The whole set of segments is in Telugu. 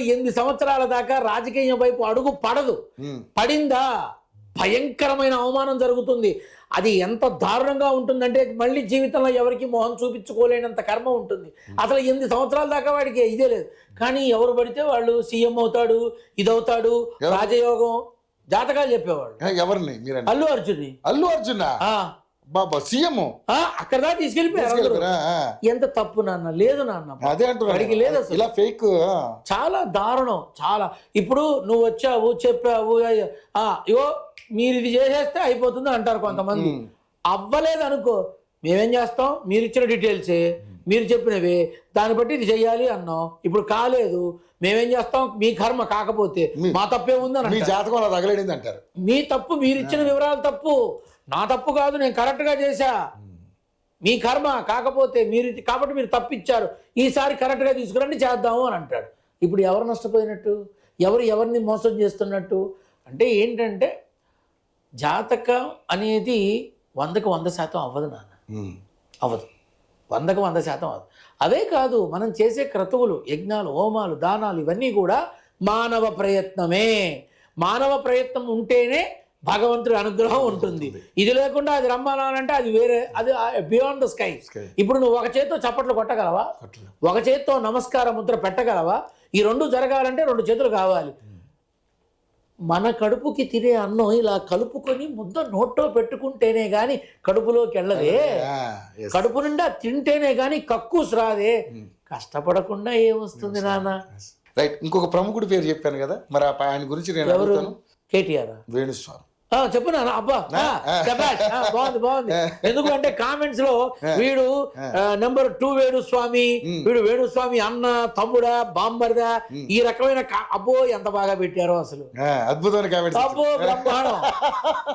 అసలు 8 సంవత్సరాల దాకా రాజకీయం వైపు అడుగు పడదు. పడిందా భయంకరమైన అవమానం జరుగుతుంది. అది ఎంత దారుణంగా ఉంటుందంటే మళ్ళీ జీవితంలో ఎవరికి మొహం చూపించుకోలేనంత కర్మ ఉంటుంది. అసలు 8 సంవత్సరాల దాకా వాడికి ఇదే లేదు. కానీ ఎవరు పడితే వాళ్ళు సీఎం అవుతాడు, ఇదవుతాడు, రాజయోగం జాతకాలు చెప్పేవాళ్ళు. ఎవరిని? అల్లు అర్జున్. అల్లు అర్జున్ బాబా సీఎం అక్కడ దాకా తీసుకెళ్ళిపోయారు. ఎంత తప్పు నాన్న. లేదు నాన్న, అదే అంటున్నాడు. లేదు ఇలా ఫేక్. చాలా దారుణం. చాలా. ఇప్పుడు నువ్వు వచ్చావు చెప్పావు, ఇగో మీరు ఇది చేసేస్తే అయిపోతుంది అంటారు కొంతమంది. అవ్వలేదు అనుకో, మేమేం చేస్తాం, మీరు ఇచ్చిన డీటెయిల్సే, మీరు చెప్పినవే, దాన్ని బట్టి ఇది చెయ్యాలి అన్నాం. ఇప్పుడు కాలేదు, మేమేం చేస్తాం, మీ కర్మ, కాకపోతే మా తప్పే ఉందని. మీ జాతకం అలా తగలడింది అంటారు. మీ తప్పు, మీరు ఇచ్చిన వివరాలు తప్పు, నా తప్పు కాదు, నేను కరెక్ట్గా చేశా, మీ కర్మ, కాకపోతే మీరు, కాబట్టి మీరు తప్పిచ్చారు, ఈసారి కరెక్ట్గా తీసుకురండి చేద్దాము అని అంటాడు. ఇప్పుడు ఎవరు నష్టపోయినట్టు, ఎవరిని మోసం చేస్తున్నట్టు? అంటే ఏంటంటే జాతకం అనేది 100కి 100% అవ్వదు నాన్న. అవ్వదు, 100కి 100% అవ్వదు. అవే కాదు, మనం చేసే క్రతువులు, యజ్ఞాలు, హోమాలు, దానాలు ఇవన్నీ కూడా మానవ ప్రయత్నమే. మానవ ప్రయత్నం ఉంటేనే భగవంతుడి అనుగ్రహం ఉంటుంది. ఇది లేకుండా అది రమ్మాలంటే అది వేరే, అది బియాండ్ ద స్కై. ఇప్పుడు నువ్వు ఒక చేత్తో చప్పట్లు కొట్టగలవా? ఒక చేత్తో నమస్కార ముద్ర పెట్టగలవా? ఈ రెండు జరగాలంటే 2 చేతులు కావాలి. మన కడుపుకి తినే అన్నం ఇలా కలుపుకొని ముద్ద నోట్లో పెట్టుకుంటేనే గాని కడుపులోకి వెళ్ళదే. కడుపు నిండా తింటేనే గాని కక్కుస్ రాదే. కష్టపడకుండా ఏమొస్తుంది నాన్న? రైట్. ఇంకొక ప్రముఖుడి పేరు చెప్పాను కదా, మరి ఆయన గురించి నేను అడుగుతాను. కేటీఆర్. వేణుస్వామి. చెప్పు నాన్న. అబ్బా బాగుంది. ఎందుకంటే కామెంట్స్ లో వీడు నెంబర్ 2 వేణుస్వామి, వీడు వేణుస్వామి అన్న, తమ్ముడా, బాంబర్దా, ఈ రకమైన అబ్బో ఎంత బాగా పెట్టారో అసలు. అద్భుతమైన కామెంట్స్. అబ్బో బ్రహ్మాండం.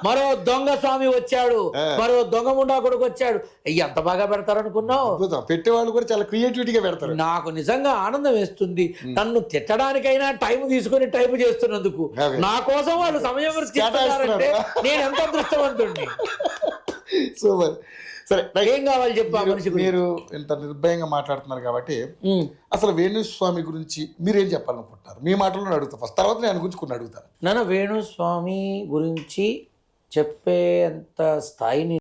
మరో దొంగ స్వామి వచ్చాడు, మరో దొంగ ముండా కొడుకు వచ్చాడు. ఎంత బాగా పెడతారు అనుకున్నావు? పెట్టేవాళ్ళు కూడా చాలా క్రియేటివిటీగా పెడతారు. నాకు నిజంగా ఆనందం వేస్తుంది. నన్ను తిట్టడానికైనా టైం తీసుకుని టైప్ చేస్తున్నందుకు. నా కోసం వాళ్ళు సమయం కేటాయిస్తున్నారంటే నేను ఎంత అదృష్టవంతుడిని. సూపర్. సరే, ఏం కావాలి చెప్పా మనిషి. మీరు ఇంత నిర్భయంగా మాట్లాడుతున్నారు కాబట్టి అసలు వేణుస్వామి గురించి మీరేం చెప్పాలనుకుంటున్నారు? మీ మాటల్లో అడుగుతా ఫస్ట్, తర్వాత నేను గురించి కొన్ని అడుగుతాను. వేణుస్వామి గురించి చెప్పేంత స్థాయిని